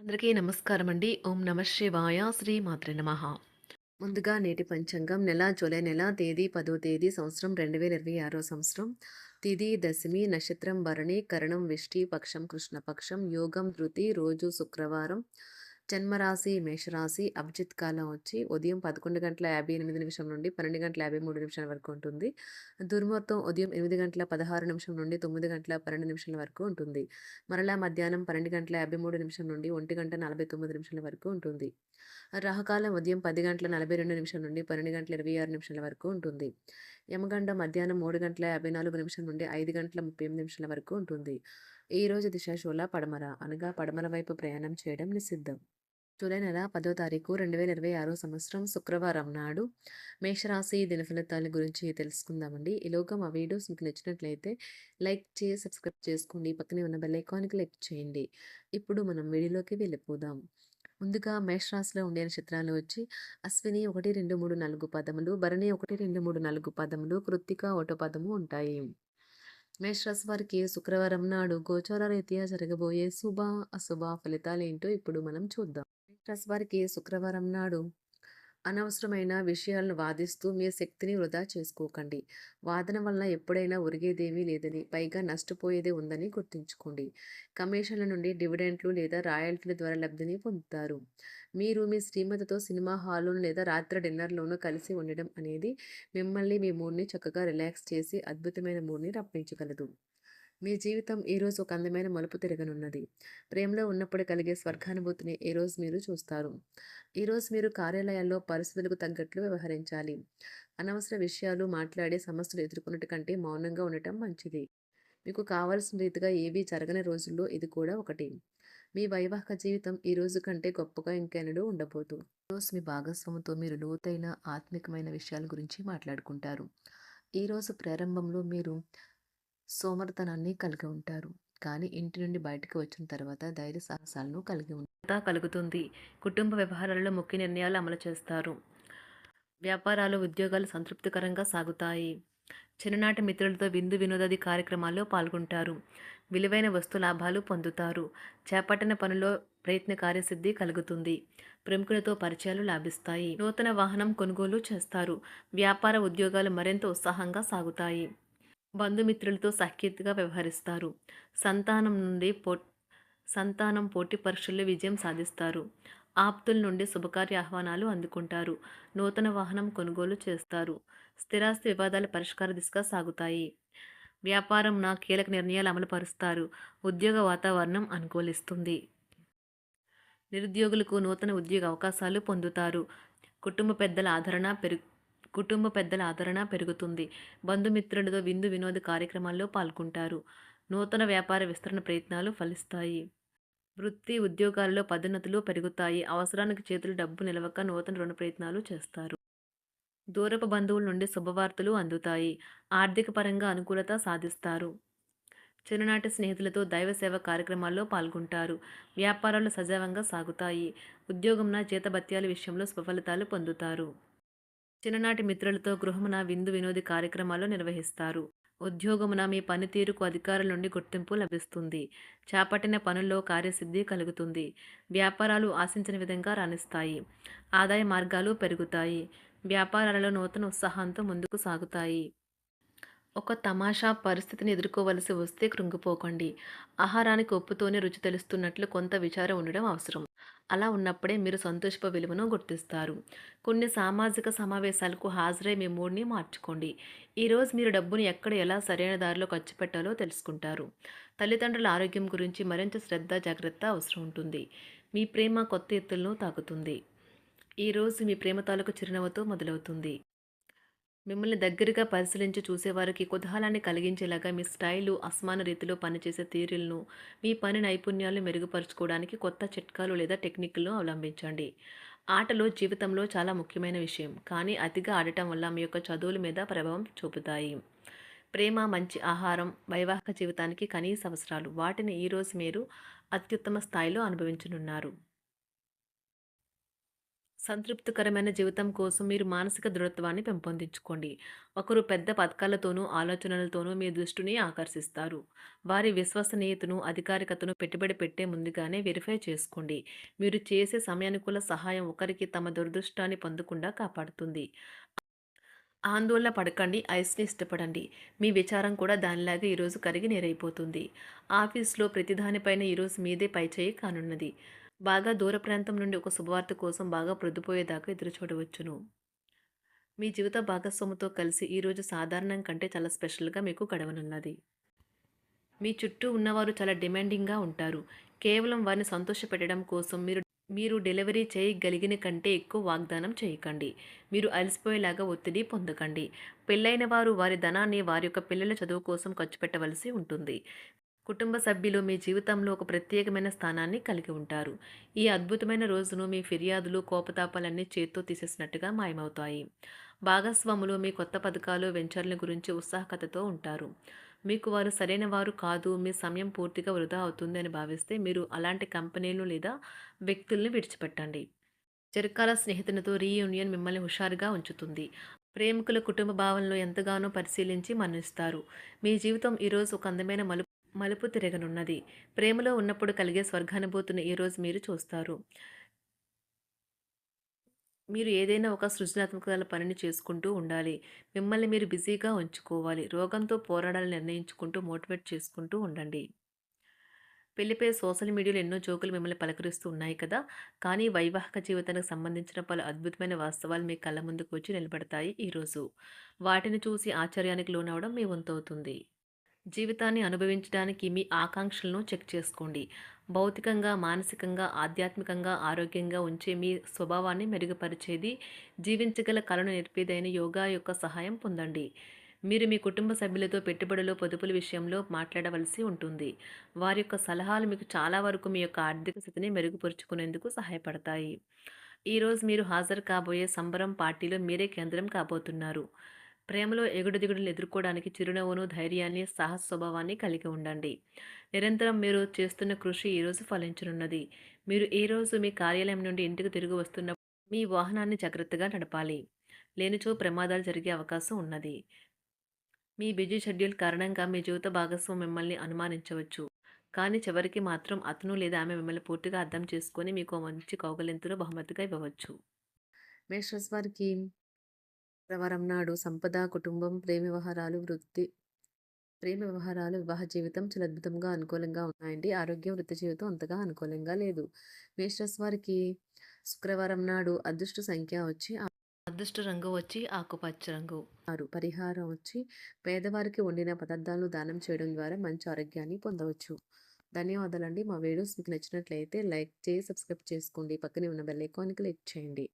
అందరికీ నమస్కారం అండి. ఓం నమ శివాయ. శ్రీ మాత్రే నమః. ముందుగా నేటి పంచాంగం నెల జూలై నెల తేదీ 10వ తేదీ సంవత్సరం 2026 సంవత్సరం. తిథి దశమి, నక్షత్రం భరణి, కరణం విష్టి, పక్షం కృష్ణపక్షం, యోగం ధృతి, రోజు శుక్రవారం. జన్మరాశి మేషరాశి. అభిజిత్ కాలం వచ్చి ఉదయం 11:58 నుండి 12:53 వరకు ఉంటుంది. దుర్ముహూర్తం ఉదయం 8:16 నుండి 9:12 వరకు ఉంటుంది. మరలా మధ్యాహ్నం 12:53 నుండి 1:49 వరకు ఉంటుంది. రాహుకాలం ఉదయం 10:42 నుండి 12:26 వరకు ఉంటుంది. యమగండం మధ్యాహ్నం 3:54 నుండి 5:38 వరకు ఉంటుంది. ఈ రోజు దిశాశూల పడమర, అనగా పడమర వైపు ప్రయాణం చేయడం నిషిద్ధం. జూలై నెల 10వ తారీఖు 2026 సంవత్సరం శుక్రవారం నాడు మేషరాశి దినఫలితాల గురించి తెలుసుకుందామండి. ఈలోగా మా వీడియోస్ మీకు నచ్చినట్లయితే లైక్ చేసి సబ్స్క్రైబ్ చేసుకోండి. పక్కనే ఉన్న బెల్ ఐకాన్కి క్లిక్ చేయండి. ఇప్పుడు మనం వీడియోలోకి వెళ్ళిపోదాం. ముందుగా మేషరాశిలో ఉండే నక్షత్రాలు వచ్చి అశ్విని 1, 2, 3, 4 పదములు, భరణి 1, 2, 3, 4 పదములు, కృత్తిక 1 పదము ఉంటాయి. మేషరాశి వారికి శుక్రవారం నాడు గోచార రీత్యా జరగబోయే శుభ అశుభ ఫలితాలు ఏంటో ఇప్పుడు మనం చూద్దాం. మేషరాశి వారికి శుక్రవారం నాడు అనవసరమైన విషయాలను వాదిస్తూ మీ శక్తిని వృధా చేసుకోకండి. వాదన వల్ల ఎప్పుడైనా ఒరిగేదేమీ లేదని, పైగా నష్టపోయేదే ఉందని గుర్తుంచుకోండి. కమిషన్ల నుండి డివిడెంట్లు లేదా రాయల్టీల ద్వారా లబ్ధిని పొందుతారు. మీరు మీ శ్రీమతితో సినిమా హాల్లోనూ లేదా రాత్రి డిన్నర్లోనూ కలిసి ఉండడం అనేది మిమ్మల్ని మీ మూడ్ని చక్కగా రిలాక్స్ చేసి అద్భుతమైన మూడ్ని రప్పించగలదు. మీ జీవితం ఈరోజు ఒక అందమైన మలుపు తిరగనున్నది. ప్రేమలో ఉన్నప్పుడు కలిగే స్వర్గానుభూతిని ఈరోజు మీరు చూస్తారు. ఈరోజు మీరు కార్యాలయాల్లో పరిస్థితులకు తగ్గట్లు వ్యవహరించాలి. అనవసర విషయాలు మాట్లాడే సమస్యలు ఎదుర్కొన్నట్టు కంటే మౌనంగా ఉండటం మంచిది. మీకు కావలసిన రీతిగా ఏవీ జరగని రోజుల్లో ఇది కూడా ఒకటి. మీ వైవాహిక జీవితం ఈ రోజు కంటే గొప్పగా ఇంకెన్నడూ ఉండబోదు. ఈరోజు మీ భాగస్వామితో మీరు లోతైన ఆత్మికమైన విషయాల గురించి మాట్లాడుకుంటారు. ఈరోజు ప్రారంభంలో మీరు సోమరితనాన్ని కలిగి ఉంటారు. కానీ ఇంటి నుండి బయటకు వచ్చిన తర్వాత ధైర్య సాహసాలను కలిగి కలుగుతుంది. కుటుంబ వ్యవహారాలలో ముఖ్య నిర్ణయాలు అమలు చేస్తారు. వ్యాపారాలు, ఉద్యోగాలు సంతృప్తికరంగా సాగుతాయి. చిన్ననాటి మిత్రులతో విందు వినోదాది కార్యక్రమాల్లో పాల్గొంటారు. విలువైన వస్తు లాభాలు పొందుతారు. చేపట్టిన పనిలో ప్రయత్న కార్యసిద్ధి కలుగుతుంది. ప్రముఖులతో పరిచయాలు లాభిస్తాయి. నూతన వాహనం కొనుగోలు చేస్తారు. వ్యాపార ఉద్యోగాలు మరింత ఉత్సాహంగా సాగుతాయి. బంధుమిత్రులతో సఖ్యతగా వ్యవహరిస్తారు. సంతానం నుండి సంతానం పోటీ పరీక్షల్లో విజయం సాధిస్తారు. ఆప్తుల నుండి శుభకార్య ఆహ్వానాలు అందుకుంటారు. నూతన వాహనం కొనుగోలు చేస్తారు. స్థిరాస్తి వివాదాల పరిష్కార దిశగా సాగుతాయి. వ్యాపారం కీలక నిర్ణయాలు అమలుపరుస్తారు. ఉద్యోగ వాతావరణం అనుకూలిస్తుంది. నిరుద్యోగులకు నూతన ఉద్యోగ అవకాశాలు పొందుతారు. కుటుంబ పెద్దల ఆదరణ పెరుగుతుంది. బంధుమిత్రులతో విందు వినోద కార్యక్రమాల్లో పాల్గొంటారు. నూతన వ్యాపార విస్తరణ ప్రయత్నాలు ఫలిస్తాయి. వృత్తి ఉద్యోగాల్లో పదోన్నతులు పెరుగుతాయి. అవసరానికి చేతులు డబ్బు నిలవక నూతన రుణ ప్రయత్నాలు చేస్తారు. దూరపు బంధువుల నుండి శుభవార్తలు అందుతాయి. ఆర్థిక పరంగా అనుకూలత సాధిస్తారు. చిన్ననాటి స్నేహితులతో దైవ సేవ కార్యక్రమాల్లో పాల్గొంటారు. వ్యాపారాలు సజావంగా సాగుతాయి. ఉద్యోగంన జీతభత్యాల విషయంలో సుఫలితాలు పొందుతారు. చిన్ననాటి మిత్రులతో గృహమున విందు వినోది కార్యక్రమాలు నిర్వహిస్తారు. ఉద్యోగమున మీ పనితీరుకు అధికారుల నుండి గుర్తింపు లభిస్తుంది. చేపట్టిన పనుల్లో కార్యసిద్ధి కలుగుతుంది. వ్యాపారాలు ఆశించిన విధంగా రాణిస్తాయి. ఆదాయ మార్గాలు పెరుగుతాయి. వ్యాపారాలలో నూతన ఉత్సాహంతో ముందుకు సాగుతాయి. ఒక తమాషా పరిస్థితిని ఎదుర్కోవలసి వస్తే కృంగిపోకండి. ఆహారానికి ఉప్పుతోనే రుచి తెలుస్తున్నట్లు కొంత విచారం ఉండడం అవసరం. అలా ఉన్నప్పుడే మీరు సంతోషపు విలువను గుర్తిస్తారు. కొన్ని సామాజిక సమావేశాలకు హాజరై మీ మూడ్ని మార్చుకోండి. ఈరోజు మీరు డబ్బుని ఎక్కడ ఎలా సరైన దారిలో ఖర్చు పెట్టాలో తెలుసుకుంటారు. తల్లిదండ్రుల ఆరోగ్యం గురించి మరింత శ్రద్ధ జాగ్రత్త అవసరం ఉంటుంది. మీ ప్రేమ కొత్త ఎత్తులను తాకుతుంది. ఈరోజు మీ ప్రేమ తాలూకు చిరునవ్వుతో మొదలవుతుంది. మిమ్మల్ని దగ్గరగా పరిశీలించి చూసేవారికి కుతూహలాన్ని కలిగించేలాగా మీ స్టైలు, అసమాన రీతిలో పనిచేసే తీరులను, మీ పని నైపుణ్యాలను మెరుగుపరుచుకోవడానికి కొత్త చిట్కాలు లేదా టెక్నిక్లను అవలంబించండి. ఆటలు జీవితంలో చాలా ముఖ్యమైన విషయం, కానీ అతిగా ఆడటం వల్ల మీ యొక్క చదువుల మీద ప్రభావం చూపుతాయి. ప్రేమ, మంచి ఆహారం, వైవాహిక జీవితానికి కనీస అవసరాలు. వాటిని ఈరోజు మీరు అత్యుత్తమ స్థాయిలో అనుభవించనున్నారు. సంతృప్తికరమైన జీవితం కోసం మీరు మానసిక దృఢత్వాన్ని పెంపొందించుకోండి. ఒకరు పెద్ద పథకాలతోనూ, ఆలోచనలతోనూ మీ దృష్టిని ఆకర్షిస్తారు. వారి విశ్వసనీయతను, అధికారికతను పెట్టుబడి పెట్టే ముందుగానే వెరిఫై చేసుకోండి. మీరు చేసే సమయానుకూల సహాయం ఒకరికి తమ దురదృష్టాన్ని పొందకుండా కాపాడుతుంది. ఆందోళన పడకండి. ఐస్‌ని ఇష్టపడండి. మీ విచారం కూడా దానిలాగే ఈరోజు కరిగి నీరైపోతుంది. ఆఫీస్‌లో ప్రతి దానిపైన ఈరోజు మీదే పైచేయి కానున్నది. బాగా దూర ప్రాంతం నుండి ఒక శుభవార్త కోసం బాగా ప్రొద్దుపోయేదాకా ఎదురుచూడవచ్చును. మీ జీవిత భాగస్వామితో కలిసి ఈరోజు సాధారణం కంటే చాలా స్పెషల్‌గా మీకు గడవనున్నది. మీ చుట్టూ ఉన్నవారు చాలా డిమాండింగ్‌గా ఉంటారు. కేవలం వారిని సంతోషపెట్టడం కోసం మీరు మీరు డెలివరీ చేయగలిగిన కంటే ఎక్కువ వాగ్దానం చేయకండి. మీరు అలసిపోయేలాగా ఒత్తిడి పొందకండి. పెళ్ళైన వారు వారి ధనాన్ని వారి యొక్క పిల్లల చదువు కోసం ఖర్చు పెట్టవలసి ఉంటుంది. కుటుంబ సభ్యులు మీ జీవితంలో ఒక ప్రత్యేకమైన స్థానాన్ని కలిగి ఉంటారు. ఈ అద్భుతమైన రోజును మీ ఫిర్యాదులు, కోపతాపాలన్నీ చేత్తో తీసేసినట్టుగా మాయమవుతాయి. భాగస్వాములు మీ కొత్త పథకాలు, వెంచర్ల గురించి ఉత్సాహకతతో ఉంటారు. మీకు వారు సరైన వారు కాదు, మీ సమయం పూర్తిగా వృధా అవుతుంది అని భావిస్తే మీరు అలాంటి కంపెనీలు లేదా వ్యక్తుల్ని విడిచిపెట్టండి. చిరకాల స్నేహితునితో రీయూనియన్ మిమ్మల్ని హుషారుగా ఉంచుతుంది. ప్రేమికుల కుటుంబ భావనలు ఎంతగానో పరిశీలించి మన్నిస్తారు. మీ జీవితం ఈరోజు ఒక అందమైన మలుపు తిరగనున్నది. ప్రేమలో ఉన్నప్పుడు కలిగే స్వర్గానుభూతిని ఈరోజు మీరు చూస్తారు. మీరు ఏదైనా ఒక సృజనాత్మక పనిని చేసుకుంటూ ఉండాలి. మిమ్మల్ని మీరు బిజీగా ఉంచుకోవాలి. రోగంతో పోరాడాలని నిర్ణయించుకుంటూ మోటివేట్ చేసుకుంటూ ఉండండి. పెళ్లిపై సోషల్ మీడియాలో ఎన్నో జోకులు మిమ్మల్ని పలకరిస్తూ ఉన్నాయి కదా! కానీ వైవాహిక జీవితానికి సంబంధించిన పలు అద్భుతమైన వాస్తవాలు మీ కళ్ళ ముందుకు వచ్చి నిలబడతాయి ఈరోజు. వాటిని చూసి ఆశ్చర్యానికి లోనవ్వడం మీ వంతవుతుంది. జీవితాన్ని అనుభవించడానికి మీ ఆకాంక్షలను చెక్ చేసుకోండి. భౌతికంగా, మానసికంగా, ఆధ్యాత్మికంగా ఆరోగ్యంగా ఉంచే మీ స్వభావాన్ని మెరుగుపరిచేది, జీవించగల కళను నేర్పేదైన యోగా యొక్క సహాయం పొందండి. మీరు మీ కుటుంబ సభ్యులతో పెట్టుబడులు, పొదుపుల విషయంలో మాట్లాడవలసి ఉంటుంది. వారి యొక్క సలహాలు మీకు చాలా వరకు మీ యొక్క ఆర్థిక స్థితిని మెరుగుపరుచుకునేందుకు సహాయపడతాయి. ఈరోజు మీరు హాజరు కాబోయే సంబరం పార్టీలో మీరే కేంద్రం కాబోతున్నారు. ప్రేమలో ఎగుడుదిగుడులను ఎదుర్కోవడానికి చిరునవ్వును, ధైర్యాన్ని, సాహస స్వభావాన్ని కలిగి ఉండండి. నిరంతరం మీరు చేస్తున్న కృషి ఈరోజు ఫలించనున్నది. మీరు ఈరోజు మీ కార్యాలయం నుండి ఇంటికి తిరిగి వస్తున్నప్పుడు మీ వాహనాన్ని జాగ్రత్తగా నడపాలి. లేనిచో ప్రమాదాలు జరిగే అవకాశం ఉన్నది. మీ బిజీ షెడ్యూల్ కారణంగా మీ జీవిత భాగస్వామి మిమ్మల్ని అనుమానించవచ్చు. కానీ చివరికి మాత్రం అతను లేదా ఆమె మిమ్మల్ని పూర్తిగా అర్థం చేసుకొని మీకు ఓ మంచి కౌగిలింతను బహుమతిగా ఇవ్వవచ్చు. మేషరాశి వారికి శుక్రవారం నాడు సంపద, కుటుంబం, ప్రేమ వ్యవహారాలు, వివాహ జీవితం చాలా అద్భుతంగా అనుకూలంగా ఉన్నాయండి. ఆరోగ్యం, వృత్తి జీవితం అంతగా అనుకూలంగా లేదు. మేషరాశి వారికి శుక్రవారం నాడు అదృష్ట రంగు వచ్చి ఆకుపచ్చ రంగు. పరిహారం వచ్చి పేదవారికి వండిన పదార్థాలను దానం చేయడం ద్వారా మంచి ఆరోగ్యాన్ని పొందవచ్చు. ధన్యవాదాలండి. మా వీడియోస్ మీకు నచ్చినట్లయితే లైక్ చేసి, సబ్స్క్రైబ్ చేసుకోండి. పక్కనే ఉన్న బెల్ ఐకాన్‌ని క్లిక్ చేయండి.